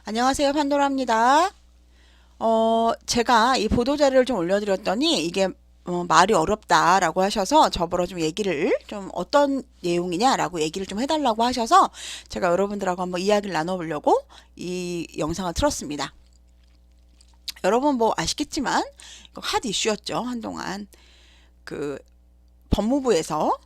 안녕하세요, 판도라입니다. 제가 이 보도자료를 좀 올려드렸더니 이게 말이 어렵다라고 하셔서 저보러 좀 얘기를 좀 어떤 내용이냐라고 얘기를 좀 해달라고 하셔서 제가 여러분들하고 한번 이야기를 나눠보려고 이 영상을 틀었습니다. 여러분 뭐 아시겠지만 이거 핫 이슈였죠. 한동안 그 법무부에서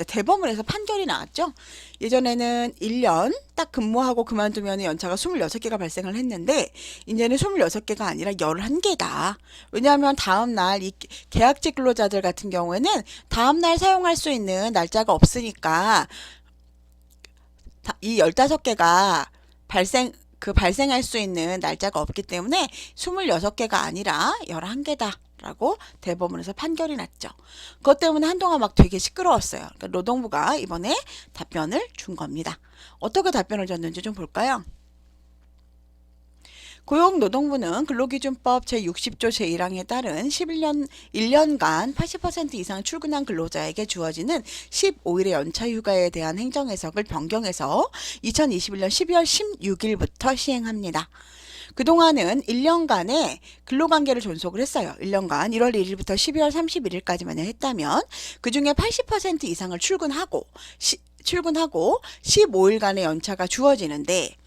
대법원에서 판결이 나왔죠. 예전에는 1년 딱 근무하고 그만두면 연차가 26개가 발생을 했는데 이제는 26개가 아니라 11개다. 왜냐하면 다음날 이 계약직 근로자들 같은 경우에는 다음날 사용할 수 있는 날짜가 없으니까 이 15개가 발생할 수 있는 날짜가 없기 때문에 26개가 아니라 11개다. 라고 대법원에서 판결이 났죠. 그것 때문에 한동안 막 되게 시끄러웠어요. 그러니까 노동부가 이번에 답변을 준 겁니다. 어떻게 답변을 줬는지 좀 볼까요? 고용노동부는 근로기준법 제60조 제1항에 따른 1년간 80% 이상 출근한 근로자에게 주어지는 15일의 연차 휴가에 대한 행정해석을 변경해서 2021년 12월 16일부터 시행합니다. 그동안은 1년간의 근로관계를 존속을 했어요. 1년간 1월 1일부터 12월 31일까지만 했다면 그중에 80% 이상을 출근하고 15일간의 연차가 주어지는데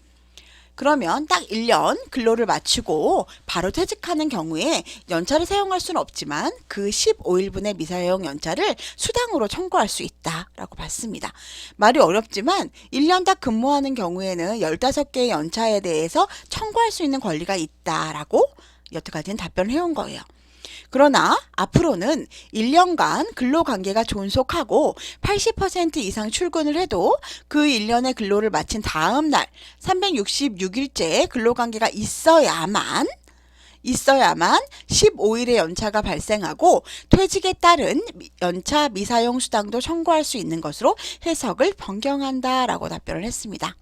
그러면 딱 1년 근로를 마치고 바로 퇴직하는 경우에 연차를 사용할 수는 없지만 그 15일분의 미사용 연차를 수당으로 청구할 수 있다라고 봤습니다. 말이 어렵지만 1년 딱 근무하는 경우에는 15개의 연차에 대해서 청구할 수 있는 권리가 있다라고 여태까지는 답변을 해온 거예요. 그러나 앞으로는 1년간 근로관계가 존속하고 80% 이상 출근을 해도 그 1년의 근로를 마친 다음 날 366일째 근로관계가 있어야만 15일의 연차가 발생하고 퇴직에 따른 연차 미사용 수당도 청구할 수 있는 것으로 해석을 변경한다라고 답변을 했습니다.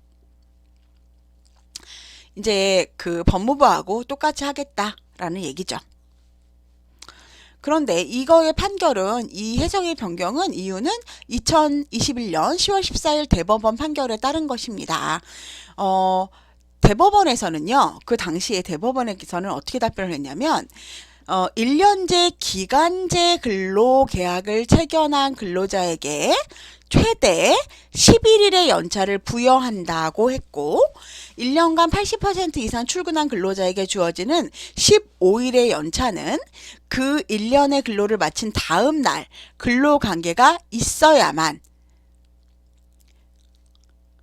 이제 그 법무부하고 똑같이 하겠다라는 얘기죠. 그런데 이거의 판결은 이 해석의 변경은 이유는 2021년 10월 14일 대법원 판결에 따른 것입니다. 대법원에서는요. 그 당시에 대법원에서는 어떻게 답변을 했냐면 1년제 기간제 근로계약을 체결한 근로자에게 최대 11일의 연차를 부여한다고 했고 1년간 80% 이상 출근한 근로자에게 주어지는 15일의 연차는 그 1년의 근로를 마친 다음 날 근로관계가 있어야만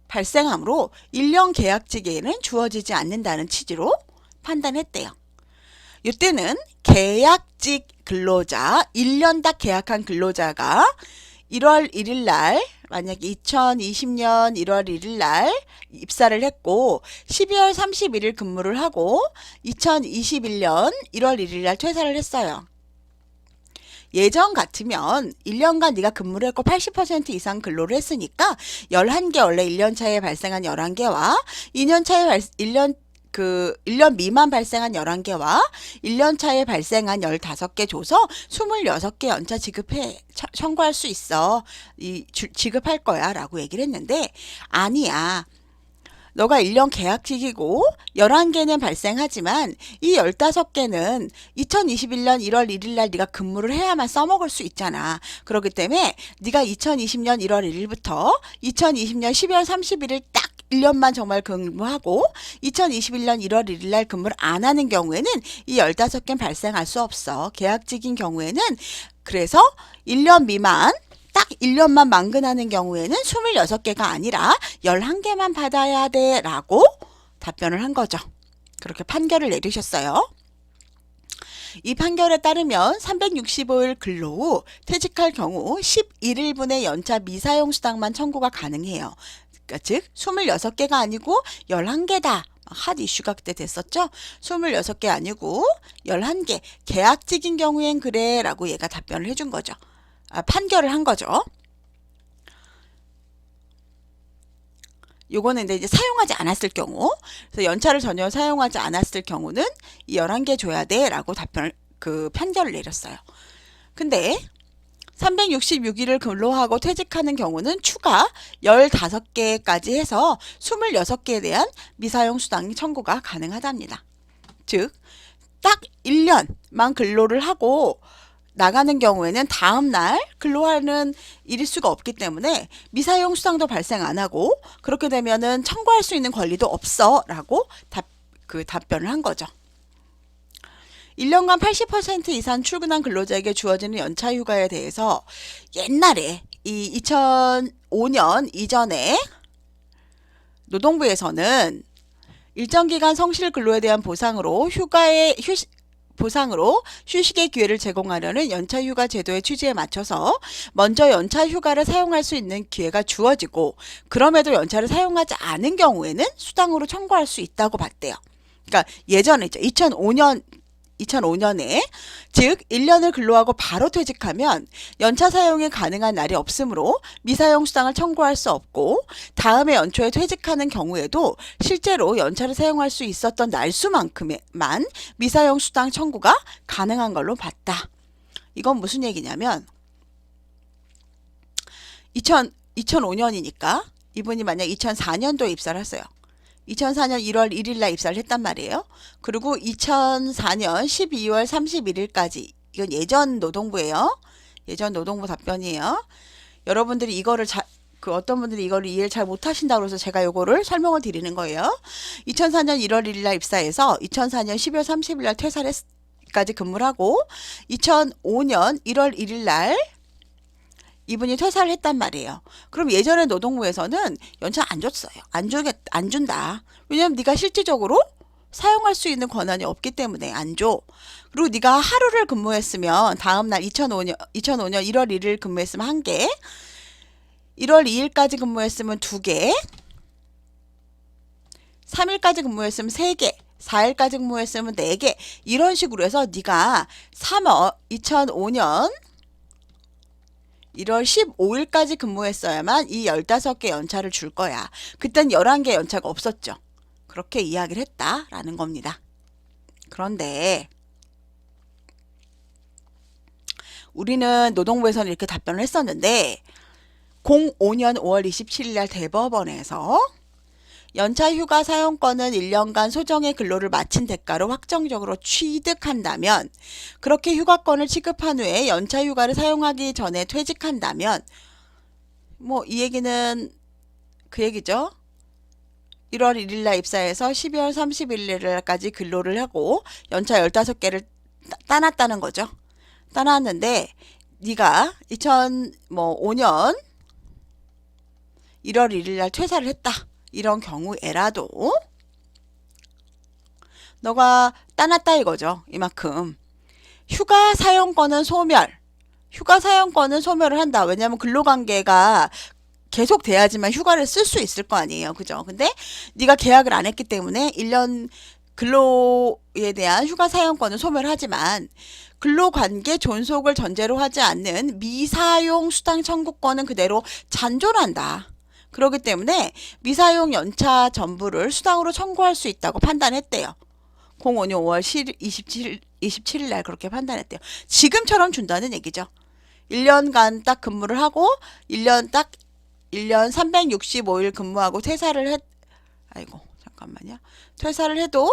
발생하므로 1년 계약직에는 주어지지 않는다는 취지로 판단했대요. 이때는 계약직 근로자, 1년 딱 계약한 근로자가 1월 1일 날 만약에 2020년 1월 1일 날 입사를 했고 12월 31일 근무를 하고 2021년 1월 1일 날 퇴사를 했어요. 예전 같으면 1년간 네가 근무를 했고 80% 이상 근로를 했으니까 11개 원래 1년 차에 발생한 11개와 2년 차에 1년 미만 발생한 11개와 1년 차에 발생한 15개 줘서 26개 연차 청구할 수 있어. 지급할 거야 라고 얘기를 했는데 아니야. 너가 1년 계약직이고 11개는 발생하지만 이 15개는 2021년 1월 1일 날 네가 근무를 해야만 써먹을 수 있잖아. 그렇기 때문에 네가 2020년 1월 1일부터 2020년 12월 31일 딱 1년만 정말 근무하고 2021년 1월 1일 날 근무를 안 하는 경우에는 이 15개는 발생할 수 없어. 계약직인 경우에는 그래서 1년 미만 딱 1년만 만근하는 경우에는 26개가 아니라 11개만 받아야 돼 라고 답변을 한 거죠. 그렇게 판결을 내리셨어요. 이 판결에 따르면 365일 근로 후 퇴직할 경우 11일분의 연차 미사용 수당만 청구가 가능해요. 그러니까 즉 26개가 아니고 11개다. 핫 이슈가 그때 됐었죠. 26개 아니고 11개. 계약직인 경우엔 그래 라고 얘가 답변을 해준 거죠. 판결을 한 거죠. 요거는 이제 사용하지 않았을 경우, 그래서 연차를 전혀 사용하지 않았을 경우는 이 11개 줘야 돼 라고 판결을 내렸어요. 근데 366일을 근로하고 퇴직하는 경우는 추가 15개까지 해서 26개에 대한 미사용 수당 청구가 가능하답니다. 즉, 딱 1년만 근로를 하고 나가는 경우에는 다음날 근로하는 일수가 없기 때문에 미사용 수당도 발생 안 하고 그렇게 되면은 청구할 수 있는 권리도 없어 라고 답변을 한 거죠. 1년간 80% 이상 출근한 근로자에게 주어지는 연차 휴가에 대해서 옛날에 이 2005년 이전에 노동부에서는 일정 기간 성실 근로에 대한 보상으로 휴식의 기회를 제공하려는 연차 휴가 제도의 취지에 맞춰서 먼저 연차 휴가를 사용할 수 있는 기회가 주어지고 그럼에도 연차를 사용하지 않은 경우에는 수당으로 청구할 수 있다고 봤대요. 그러니까 예전에 2005년에 즉 1년을 근로하고 바로 퇴직하면 연차 사용이 가능한 날이 없으므로 미사용 수당을 청구할 수 없고 다음해 연초에 퇴직하는 경우에도 실제로 연차를 사용할 수 있었던 날수만큼만 미사용 수당 청구가 가능한 걸로 봤다. 이건 무슨 얘기냐면 2005년이니까 이분이 만약 2004년도에 입사를 했어요. 2004년 1월 1일 날 입사를 했단 말이에요. 그리고 2004년 12월 31일까지 이건 예전 노동부예요. 예전 노동부 답변이에요. 여러분들이 이거를 어떤 분들이 이거를 이해를 잘 못하신다고 해서 제가 이거를 설명을 드리는 거예요. 2004년 1월 1일 날 입사해서 2004년 12월 30일 날 퇴사를 까지 근무를 하고 2005년 1월 1일 날 이분이 퇴사를 했단 말이에요. 그럼 예전에 노동부에서는 연차 안 줬어요. 안 준다. 왜냐면 네가 실질적으로 사용할 수 있는 권한이 없기 때문에 안 줘. 그리고 네가 하루를 근무했으면 다음날 2005년 1월 1일 근무했으면 1개, 1월 2일까지 근무했으면 2개, 3일까지 근무했으면 3개, 4일까지 근무했으면 4개 이런 식으로 해서 네가 2005년 1월 15일까지 근무했어야만 이 15개 연차를 줄 거야. 그땐 11개 연차가 없었죠. 그렇게 이야기를 했다라는 겁니다. 그런데 우리는 노동부에서는 이렇게 답변을 했었는데 05년 5월 27일 날 대법원에서 연차 휴가 사용권은 1년간 소정의 근로를 마친 대가로 확정적으로 취득한다면 그렇게 휴가권을 취급한 후에 연차 휴가를 사용하기 전에 퇴직한다면 뭐 이 얘기는 그 얘기죠. 1월 1일 날 입사해서 12월 30일 날까지 근로를 하고 연차 15개를 따놨다는 거죠. 따놨는데 네가 2005년 1월 1일 날 퇴사를 했다. 이런 경우에라도 너가 따놨다 이거죠. 이만큼. 휴가 사용권은 소멸을 한다. 왜냐하면 근로관계가 계속 돼야지만 휴가를 쓸 수 있을 거 아니에요. 그죠? 근데 네가 계약을 안 했기 때문에 1년 근로에 대한 휴가 사용권은 소멸하지만 근로관계 존속을 전제로 하지 않는 미사용 수당 청구권은 그대로 잔존한다. 그렇기 때문에 미사용 연차 전부를 수당으로 청구할 수 있다고 판단했대요. 05년 5월 27일 날 그렇게 판단했대요. 지금처럼 준다는 얘기죠. 1년간 딱 근무를 하고 1년 365일 근무하고 퇴사를 해도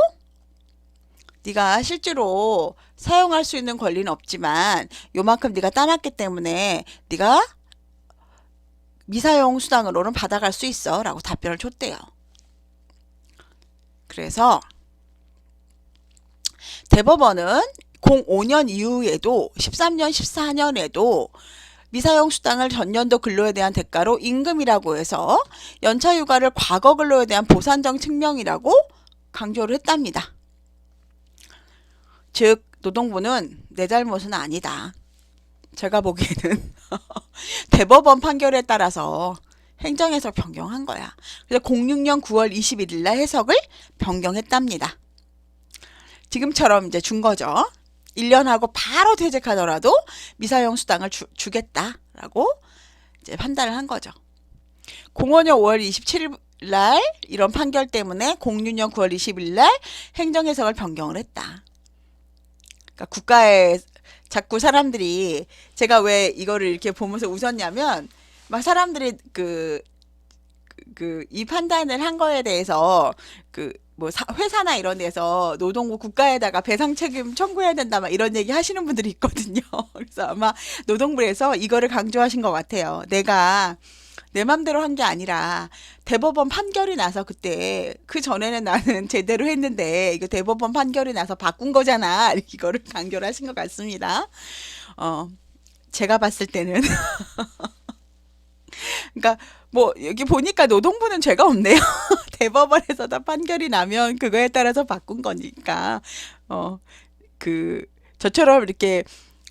네가 실제로 사용할 수 있는 권리는 없지만 요만큼 네가 따놨기 때문에 네가 미사용 수당으로는 받아갈 수 있어 라고 답변을 줬대요. 그래서 대법원은 05년 이후에도 13년 14년에도 미사용 수당을 전년도 근로에 대한 대가로 임금이라고 해서 연차 휴가를 과거 근로에 대한 보상적 측면이라고 강조를 했답니다. 즉 노동부는 내 잘못은 아니다. 제가 보기에는 대법원 판결에 따라서 행정해석 변경한 거야. 그래서 06년 9월 21일 날 해석을 변경했답니다. 지금처럼 이제 준 거죠. 1년 하고 바로 퇴직하더라도 미사용 수당을 주겠다라고 이제 판단을 한 거죠. 05년 5월 27일 날 이런 판결 때문에 06년 9월 20일 날 행정해석을 변경을 했다. 그러니까 국가의 자꾸 사람들이 제가 왜 이거를 이렇게 보면서 웃었냐면 막 사람들이 이 판단을 한 거에 대해서 뭐 회사나 이런 데서 노동부 국가에다가 배상 책임 청구해야 된다 막 이런 얘기 하시는 분들이 있거든요. 그래서 아마 노동부에서 이거를 강조하신 것 같아요. 내가 내 맘대로 한 게 아니라 대법원 판결이 나서 그때 그 전에는 나는 제대로 했는데 이거 대법원 판결이 나서 바꾼 거잖아. 이거를 강조를 하신 것 같습니다. 제가 봤을 때는 그러니까 뭐 여기 보니까 노동부는 죄가 없네요. 대법원에서 다 판결이 나면 그거에 따라서 바꾼 거니까 어 저처럼 이렇게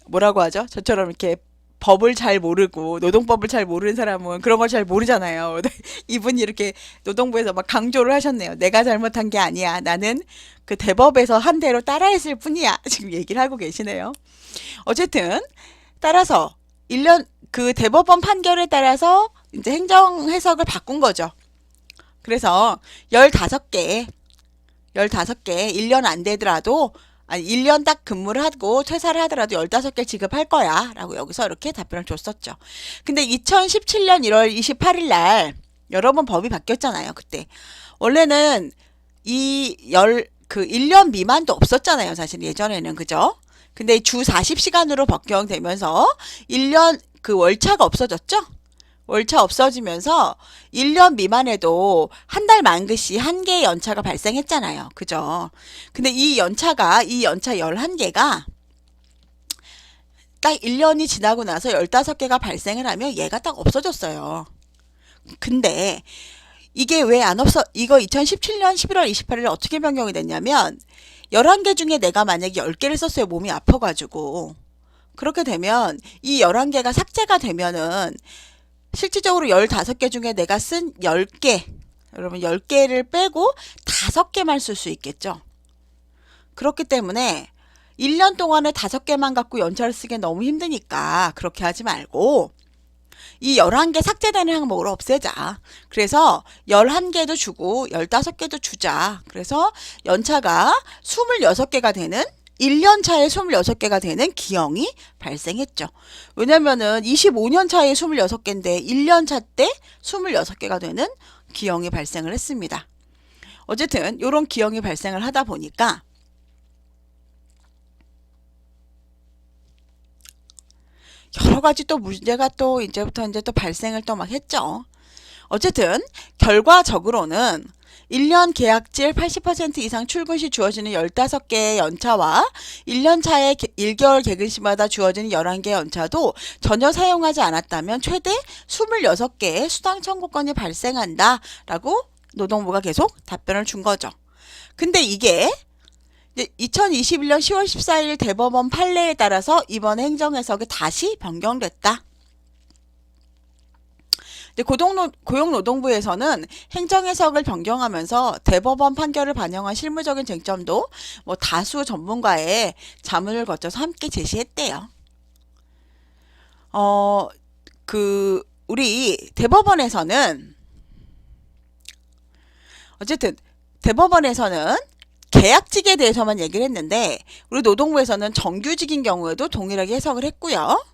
뭐라고 하죠? 저처럼 이렇게 법을 잘 모르고 노동법을 잘 모르는 사람은 그런 걸 잘 모르잖아요. 이분이 이렇게 노동부에서 막 강조를 하셨네요. 내가 잘못한 게 아니야. 나는 그 대법에서 한 대로 따라했을 뿐이야. 지금 얘기를 하고 계시네요. 어쨌든 따라서 1년 그 대법원 판결에 따라서 이제 행정 해석을 바꾼 거죠. 그래서 15개 1년 안 되더라도 아니 1년 딱 근무를 하고 퇴사를 하더라도 15개 지급할 거야 라고 여기서 이렇게 답변을 줬었죠. 근데 2017년 1월 28일 날 여러 번 법이 바뀌었잖아요. 그때 원래는 그 1년 미만도 없었잖아요. 사실 예전에는 그죠? 근데 주 40시간으로 변경되면서 1년 그 월차가 없어졌죠? 월차 없어지면서 1년 미만에도 한 달 만기시 1개의 연차가 발생했잖아요. 그죠? 근데 이 연차 11개가 딱 1년이 지나고 나서 15개가 발생을 하면 얘가 딱 없어졌어요. 근데 이게 왜 안 이거 2017년 11월 28일 어떻게 변경이 됐냐면 11개 중에 내가 만약에 10개를 썼어요. 몸이 아파가지고. 그렇게 되면 이 11개가 삭제가 되면은 실질적으로 15개 중에 내가 쓴 10개, 여러분 10개를 빼고 5개만 쓸 수 있겠죠. 그렇기 때문에 1년 동안에 5개만 갖고 연차를 쓰기 너무 힘드니까 그렇게 하지 말고 이 11개 삭제되는 항목을 없애자. 그래서 11개도 주고 15개도 주자. 그래서 연차가 26개가 되는 1년 차에 26개가 되는 기형이 발생했죠. 왜냐면은 25년 차에 26개인데 1년 차 때 26개가 되는 기형이 발생을 했습니다. 어쨌든 이런 기형이 발생을 하다 보니까 여러 가지 또 문제가 또 이제부터 이제 또 발생을 또 막 했죠. 어쨌든 결과적으로는 1년 계약질 80% 이상 출근 시 주어지는 15개의 연차와 1년 차에 1개월 개근 시마다 주어지는 11개의 연차도 전혀 사용하지 않았다면 최대 26개의 수당 청구권이 발생한다 라고 노동부가 계속 답변을 준 거죠. 근데 이게 이제 2021년 10월 14일 대법원 판례에 따라서 이번 행정해석이 다시 변경됐다. 고용노동부에서는 행정해석을 변경하면서 대법원 판결을 반영한 실무적인 쟁점도 뭐 다수 전문가의 자문을 거쳐서 함께 제시했대요. 우리 대법원에서는 어쨌든 대법원에서는 계약직에 대해서만 얘기를 했는데 우리 노동부에서는 정규직인 경우에도 동일하게 해석을 했고요.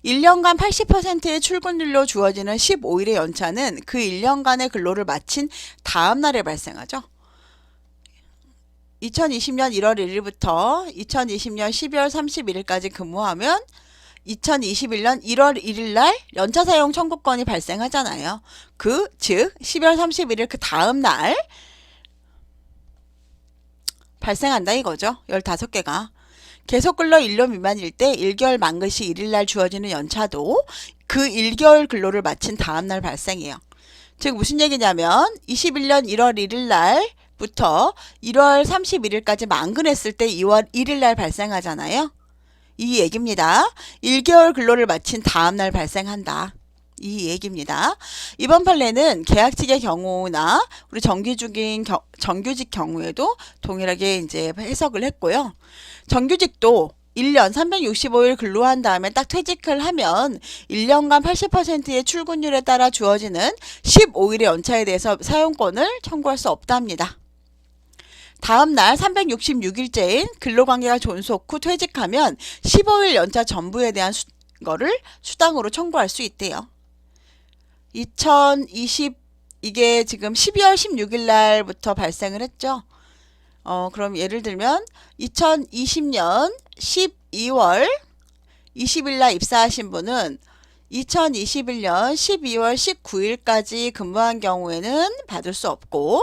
1년간 80%의 출근일로 주어지는 15일의 연차는 그 1년간의 근로를 마친 다음 날에 발생하죠. 2020년 1월 1일부터 2020년 12월 31일까지 근무하면 2021년 1월 1일 날 연차 사용 청구권이 발생하잖아요. 즉 12월 31일 그 다음 날 발생한다 이거죠. 15개가. 계속 근로 1년 미만일 때 1개월 만기시 1일날 주어지는 연차도 그 1개월 근로를 마친 다음날 발생해요. 즉 무슨 얘기냐면 21년 1월 1일날부터 1월 31일까지 만근했을 때 2월 1일날 발생하잖아요. 이 얘기입니다. 1개월 근로를 마친 다음날 발생한다. 이 얘기입니다. 이번 판례는 계약직의 경우나 우리 정규직 경우에도 동일하게 이제 해석을 했고요. 정규직도 1년 365일 근로한 다음에 딱 퇴직을 하면 1년간 80%의 출근율에 따라 주어지는 15일의 연차에 대해서 사용권을 청구할 수 없답니다. 다음날 366일째인 근로관계가 존속 후 퇴직하면 15일 연차 전부에 대한 거를 수당으로 청구할 수 있대요. 2020 이게 지금 12월 16일 날부터 발생을 했죠. 그럼 예를 들면 2020년 12월 20일 날 입사하신 분은 2021년 12월 19일까지 근무한 경우에는 받을 수 없고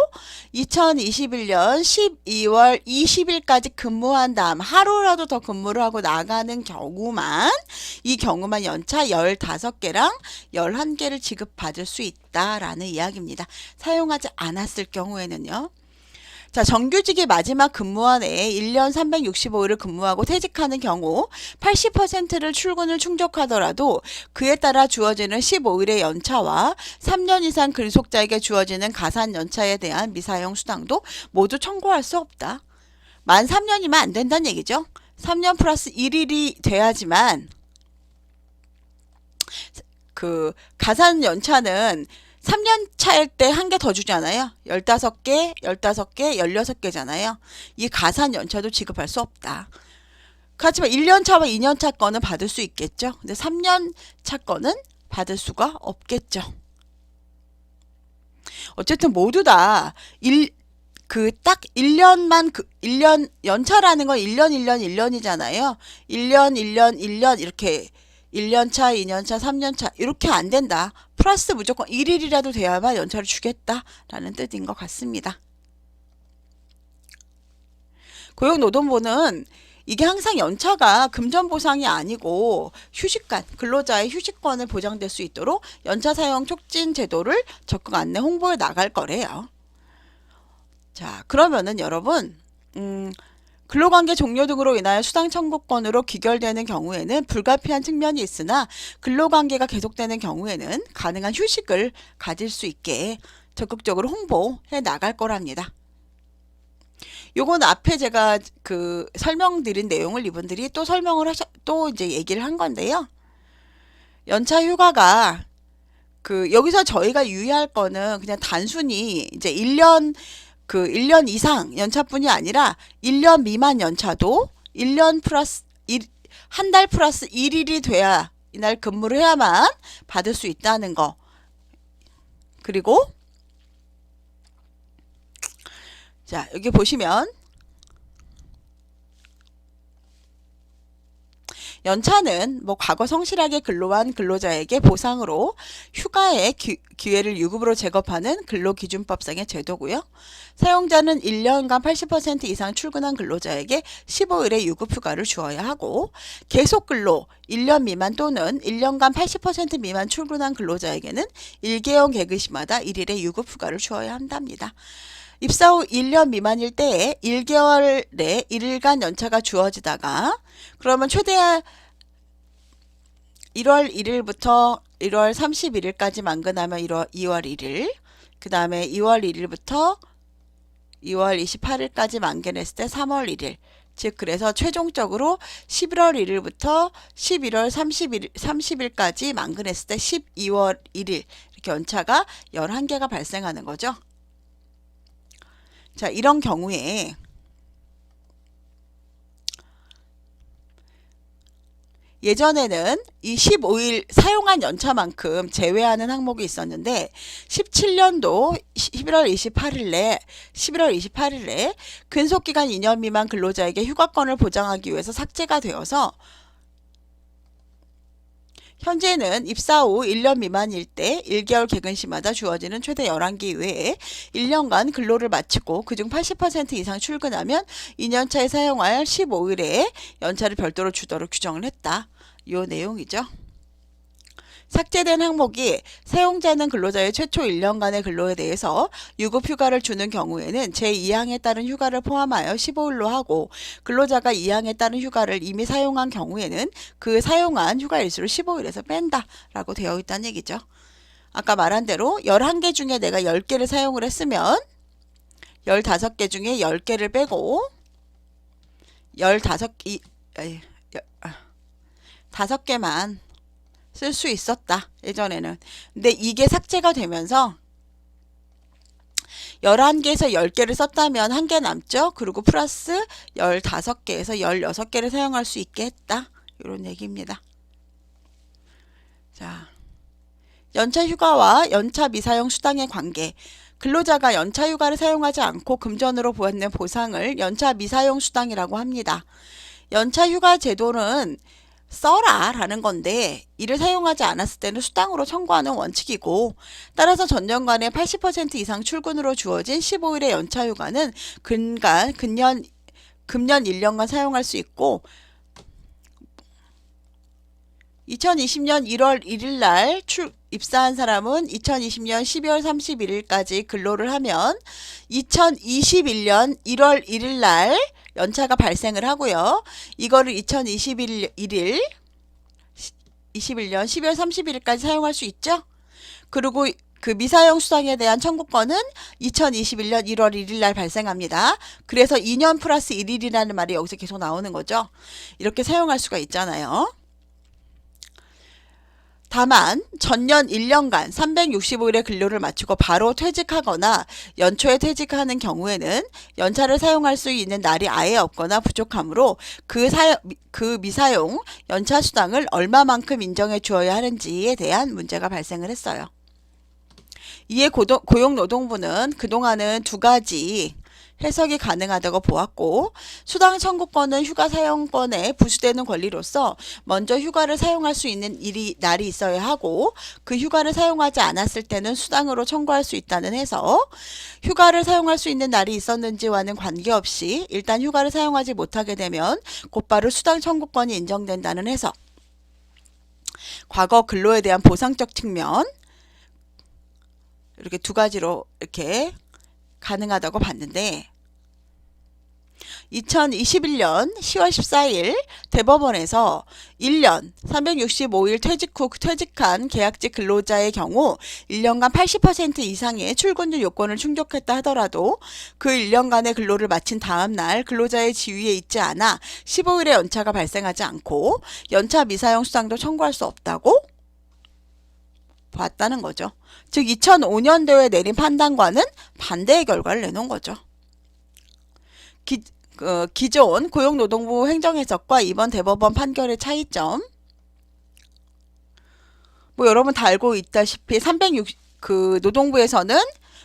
2021년 12월 20일까지 근무한 다음 하루라도 더 근무를 하고 나가는 경우만 이 경우만 연차 15개랑 11개를 지급받을 수 있다라는 이야기입니다. 사용하지 않았을 경우에는요. 자, 정규직이 마지막 근무한 해에 1년 365일을 근무하고 퇴직하는 경우 80%를 출근을 충족하더라도 그에 따라 주어지는 15일의 연차와 3년 이상 근속자에게 주어지는 가산 연차에 대한 미사용 수당도 모두 청구할 수 없다. 만 3년이면 안 된다는 얘기죠. 3년 플러스 1일이 돼야지만 그 가산 연차는 3년 차일 때 한 개 더 주잖아요. 15개, 15개, 16개잖아요. 이 가산 연차도 지급할 수 없다. 하지만 1년 차와 2년 차 거는 받을 수 있겠죠. 근데 3년 차 거는 받을 수가 없겠죠. 어쨌든 모두 다 딱 1년만 1년 연차라는 건 1년 1년이잖아요. 1년 이렇게 1년차, 2년차, 3년차 이렇게 안 된다. 플러스 무조건 1일이라도 돼야만 연차를 주겠다라는 뜻인 것 같습니다. 고용노동부는 이게 항상 연차가 금전보상이 아니고 휴식간, 근로자의 휴식권을 보장될 수 있도록 연차 사용 촉진 제도를 적극 안내 홍보해 나갈 거래요. 자, 그러면은 여러분 근로관계 종료 등으로 인하여 수당 청구권으로 귀결되는 경우에는 불가피한 측면이 있으나 근로관계가 계속되는 경우에는 가능한 휴식을 가질 수 있게 적극적으로 홍보해 나갈 거랍니다. 요건 앞에 제가 설명드린 내용을 이분들이 또 또 이제 얘기를 한 건데요. 연차 휴가가 여기서 저희가 유의할 거는 그냥 단순히 이제 1년 이상 연차뿐이 아니라 1년 미만 연차도 1년 플러스 한 달 플러스 1일이 돼야 이날 근무를 해야만 받을 수 있다는 거. 그리고 자, 여기 보시면 연차는 과거 성실하게 근로한 근로자에게 보상으로 휴가의 기회를 유급으로 제공하는 근로기준법상의 제도고요. 사용자는 1년간 80% 이상 출근한 근로자에게 15일의 유급휴가를 주어야 하고 계속근로 1년 미만 또는 1년간 80% 미만 출근한 근로자에게는 1개월 개근시마다 1일의 유급휴가를 주어야 한답니다. 입사 후 1년 미만일 때에 1개월 내 1일간 연차가 주어지다가 그러면 최대 1월 1일부터 1월 31일까지 만근하면 2월 1일 그 다음에 2월 1일부터 2월 28일까지 만기했을 때 3월 1일 즉 그래서 최종적으로 11월 1일부터 11월 30일까지 만근했을 때 12월 1일 이렇게 연차가 11개가 발생하는 거죠. 자, 이런 경우에 예전에는 이 15일 사용한 연차만큼 제외하는 항목이 있었는데 17년도 11월 28일에 근속기간 2년 미만 근로자에게 휴가권을 보장하기 위해서 삭제가 되어서 현재는 입사 후 1년 미만일 때 1개월 개근시마다 주어지는 최대 11개 이외에 1년간 근로를 마치고 그중 80% 이상 출근하면 2년차에 사용할 15일의 연차를 별도로 주도록 규정을 했다. 이 내용이죠. 삭제된 항목이 사용자는 근로자의 최초 1년간의 근로에 대해서 유급휴가를 주는 경우에는 제2항에 따른 휴가를 포함하여 15일로 하고 근로자가 2항에 따른 휴가를 이미 사용한 경우에는 그 사용한 휴가 일수를 15일에서 뺀다 라고 되어 있다는 얘기죠. 아까 말한 대로 11개 중에 내가 10개를 사용을 했으면 15개 중에 10개를 빼고 5개만 쓸 수 있었다. 예전에는. 근데 이게 삭제가 되면서 11개에서 10개를 썼다면 1개 남죠? 그리고 플러스 15개에서 16개를 사용할 수 있게 했다. 이런 얘기입니다. 자, 연차 휴가와 연차 미사용 수당의 관계. 근로자가 연차 휴가를 사용하지 않고 금전으로 받는 보상을 연차 미사용 수당이라고 합니다. 연차 휴가 제도는 써라 라는 건데 이를 사용하지 않았을 때는 수당으로 청구하는 원칙이고, 따라서 전년간의 80% 이상 출근으로 주어진 15일의 연차 휴가는 금년 1년간 사용할 수 있고, 2020년 1월 1일 날 입사한 사람은 2020년 12월 31일까지 근로를 하면 2021년 1월 1일 날 연차가 발생을 하고요. 이거를 2021년 12월 31일까지 사용할 수 있죠. 그리고 그 미사용 수당에 대한 청구권은 2021년 1월 1일 날 발생합니다. 그래서 2년 플러스 1일이라는 말이 여기서 계속 나오는 거죠. 이렇게 사용할 수가 있잖아요. 다만 전년 1년간 365일의 근로를 마치고 바로 퇴직하거나 연초에 퇴직하는 경우에는 연차를 사용할 수 있는 날이 아예 없거나 부족하므로 그 미사용 연차 수당을 얼마만큼 인정해 주어야 하는지에 대한 문제가 발생을 했어요. 이에 고용노동부는 그동안은 두 가지 해석이 가능하다고 보았고, 수당 청구권은 휴가 사용권에 부수되는 권리로서 먼저 휴가를 사용할 수 있는 날이 있어야 하고, 그 휴가를 사용하지 않았을 때는 수당으로 청구할 수 있다는 해석, 휴가를 사용할 수 있는 날이 있었는지와는 관계없이 일단 휴가를 사용하지 못하게 되면 곧바로 수당 청구권이 인정된다는 해석, 과거 근로에 대한 보상적 측면, 이렇게 두 가지로 이렇게 가능하다고 봤는데, 2021년 10월 14일 대법원에서 1년 365일 퇴직 후 퇴직한 계약직 근로자의 경우 1년간 80% 이상의 출근율 요건을 충족했다 하더라도 그 1년간의 근로를 마친 다음 날 근로자의 지위에 있지 않아 15일의 연차가 발생하지 않고 연차 미사용 수당도 청구할 수 없다고 봤다는 거죠. 즉 2005년도에 내린 판단과는 반대의 결과를 내놓은 거죠. 기존 고용노동부 행정해석과 이번 대법원 판결의 차이점. 뭐 여러분 다 알고 있다시피 노동부에서는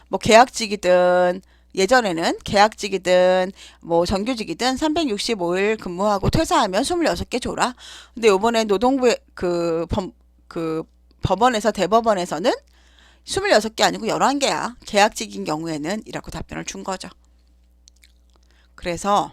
뭐 계약직이든 예전에는 계약직이든 뭐 정규직이든 365일 근무하고 퇴사하면 26개 줘라. 근데 이번에 노동부의 법원에서 대법원에서는 26개 아니고 11개야. 계약직인 경우에는 이라고 답변을 준 거죠. 그래서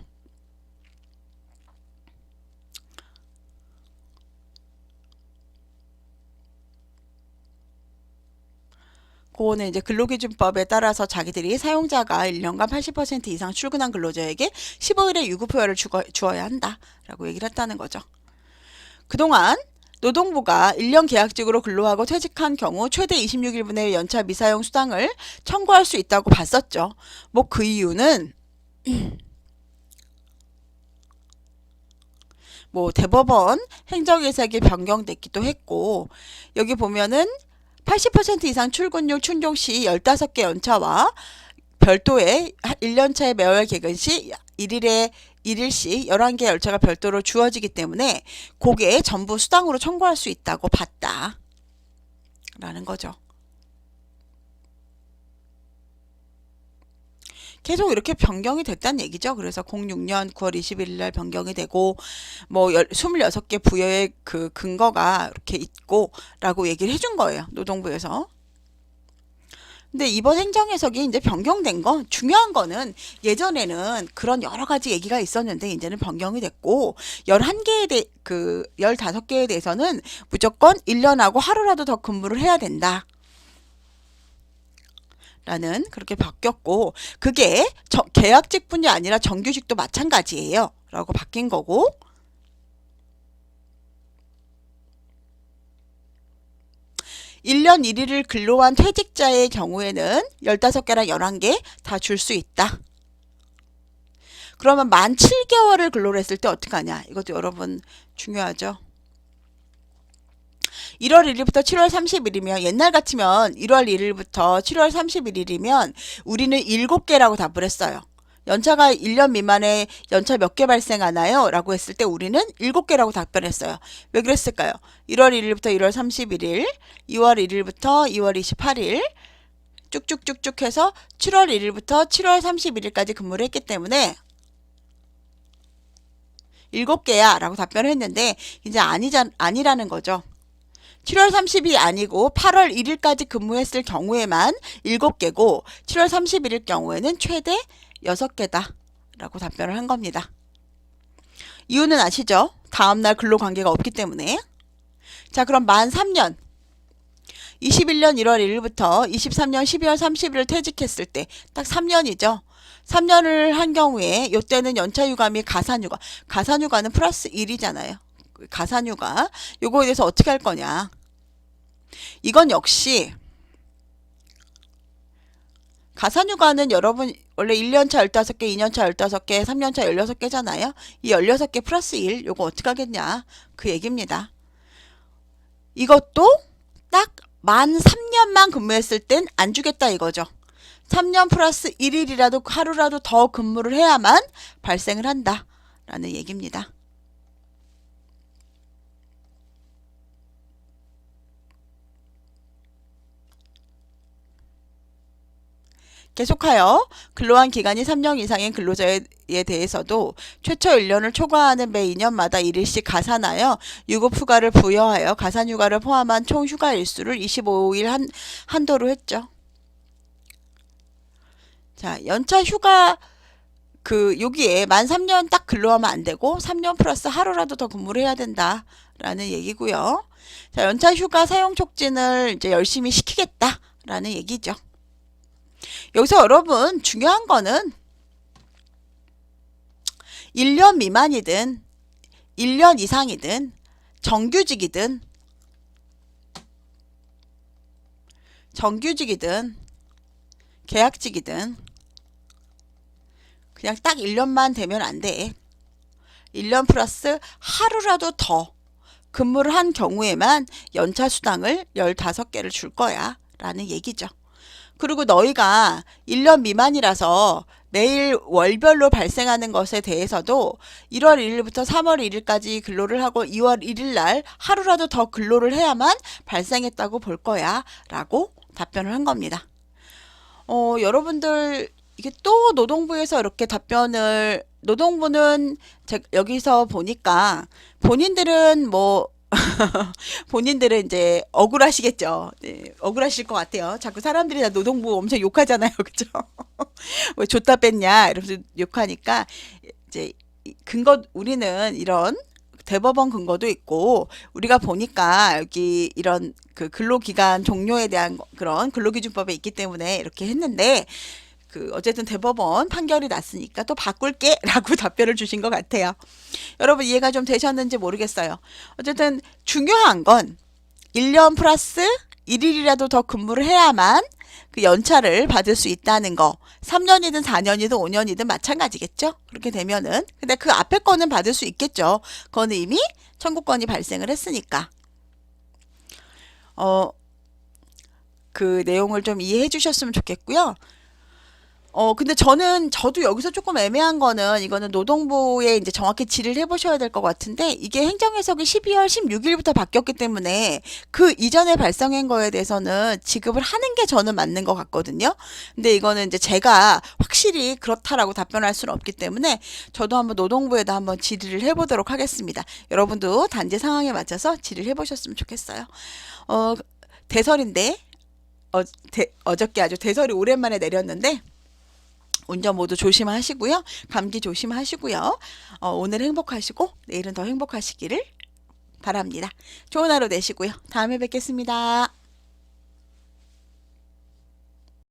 그거는 이제 근로기준법에 따라서 자기들이 사용자가 1년간 80% 이상 출근한 근로자에게 15일의 유급휴가를 주어야 한다라고 얘기를 했다는 거죠. 그동안 노동부가 1년 계약직으로 근로하고 퇴직한 경우 최대 26일분의 연차 미사용 수당을 청구할 수 있다고 봤었죠. 뭐 그 이유는 뭐 대법원 행정해석이 변경됐기도 했고, 여기 보면은 80% 이상 출근율 충족 시 15개 연차와 별도의 1년차의 매월 개근 시 1일씩 11개 연차가 별도로 주어지기 때문에 그게 전부 수당으로 청구할 수 있다고 봤다 라는 거죠. 계속 이렇게 변경이 됐다는 얘기죠. 그래서 06년 9월 21일 날 변경이 되고 뭐 26개 부여의 그 근거가 이렇게 있고 라고 얘기를 해준 거예요. 노동부에서. 근데 이번 행정해석이 이제 변경된 건, 중요한 거는 예전에는 그런 여러 가지 얘기가 있었는데 이제는 변경이 됐고 15개에 대해서는 무조건 1년하고 하루라도 더 근무를 해야 된다. 라는 그렇게 바뀌었고, 그게 계약직뿐이 아니라 정규직도 마찬가지예요 라고 바뀐 거고, (1년 1일을) 근로한 퇴직자의 경우에는 15개랑 11개 다 줄 수 있다. 그러면 만 7개월을 근로를 했을 때 어떻게 하냐, 이것도 여러분 중요하죠. 1월 1일부터 7월 30일이면 옛날 같으면 1월 1일부터 7월 31일이면 우리는 7개라고 답을 했어요. 연차가 1년 미만에 연차 몇 개 발생하나요? 라고 했을 때 우리는 7개라고 답변했어요. 왜 그랬을까요? 1월 1일부터 1월 31일, 2월 1일부터 2월 28일 쭉쭉쭉쭉 해서 7월 1일부터 7월 31일까지 근무를 했기 때문에 7개야 라고 답변을 했는데 이제 아니라는 거죠. 7월 30일이 아니고 8월 1일까지 근무했을 경우에만 7개고 7월 31일 경우에는 최대 6개다 라고 답변을 한 겁니다. 이유는 아시죠? 다음날 근로관계가 없기 때문에. 자, 그럼 만 3년 21년 1월 1일부터 23년 12월 30일 퇴직했을 때 딱 3년이죠. 3년을 한 경우에 이때는 연차휴가 및 가산휴가, 가산휴가는 플러스 1이잖아요. 가산휴가 요거에 대해서 어떻게 할 거냐. 이건 역시 가산휴가는 여러분 원래 1년차 15개, 2년차 15개, 3년차 16개잖아요. 이 16개 플러스 1 요거 어떻게 하겠냐 그 얘기입니다. 이것도 딱 만 3년만 근무했을 땐 안 주겠다 이거죠. 3년 플러스 1일이라도 하루라도 더 근무를 해야만 발생을 한다 라는 얘기입니다. 계속하여 근로한 기간이 3년 이상인 근로자에 대해서도 최초 1년을 초과하는 매 2년마다 1일씩 가산하여 유급휴가를 부여하여 가산휴가를 포함한 총 휴가 일수를 25일 한도로 했죠. 자, 연차 휴가 여기에 만 3년 딱 근로하면 안 되고 3년 플러스 하루라도 더 근무를 해야 된다라는 얘기고요. 자, 연차 휴가 사용 촉진을 이제 열심히 시키겠다라는 얘기죠. 여기서 여러분 중요한 거는 1년 미만이든 1년 이상이든 정규직이든 계약직이든 그냥 딱 1년만 되면 안 돼. 1년 플러스 하루라도 더 근무를 한 경우에만 연차 수당을 15개를 줄 거야 라는 얘기죠. 그리고 너희가 1년 미만이라서 매일 월별로 발생하는 것에 대해서도 1월 1일부터 3월 1일까지 근로를 하고 2월 1일 날 하루라도 더 근로를 해야만 발생했다고 볼 거야 라고 답변을 한 겁니다. 여러분들 이게 또 노동부에서 이렇게 답변을 노동부는 여기서 보니까 본인들은 본인들은 이제 억울하시겠죠. 네, 억울하실 것 같아요. 자꾸 사람들이 다 노동부 엄청 욕하잖아요. 그죠? 왜 줬다 뺐냐 이러면서 욕하니까 이제 우리는 이런 대법원 근거도 있고 우리가 보니까 여기 이런 근로기간 종료에 대한 그런 근로기준법에 있기 때문에 이렇게 했는데 어쨌든 대법원 판결이 났으니까 또 바꿀게 라고 답변을 주신 것 같아요. 여러분 이해가 좀 되셨는지 모르겠어요. 어쨌든 중요한 건 1년 플러스 1일이라도 더 근무를 해야만 그 연차를 받을 수 있다는 거. 3년이든 4년이든 5년이든 마찬가지겠죠. 그렇게 되면은 근데 그 앞에 거는 받을 수 있겠죠. 그거는 이미 청구권이 발생을 했으니까 그 내용을 좀 이해해 주셨으면 좋겠고요. 근데 저도 여기서 조금 애매한 거는 이거는 노동부에 이제 정확히 질의를 해보셔야 될 것 같은데 이게 행정해석이 12월 16일부터 바뀌었기 때문에 그 이전에 발생한 거에 대해서는 지급을 하는 게 저는 맞는 것 같거든요. 근데 이거는 이제 제가 확실히 그렇다라고 답변할 수는 없기 때문에 저도 한번 노동부에다 한번 질의를 해보도록 하겠습니다. 여러분도 단지 상황에 맞춰서 질의를 해보셨으면 좋겠어요. 대설인데 어저께 아주 대설이 오랜만에 내렸는데 운전 모두 조심하시고요. 감기 조심하시고요. 오늘 행복하시고 내일은 더 행복하시기를 바랍니다. 좋은 하루 되시고요. 다음에 뵙겠습니다.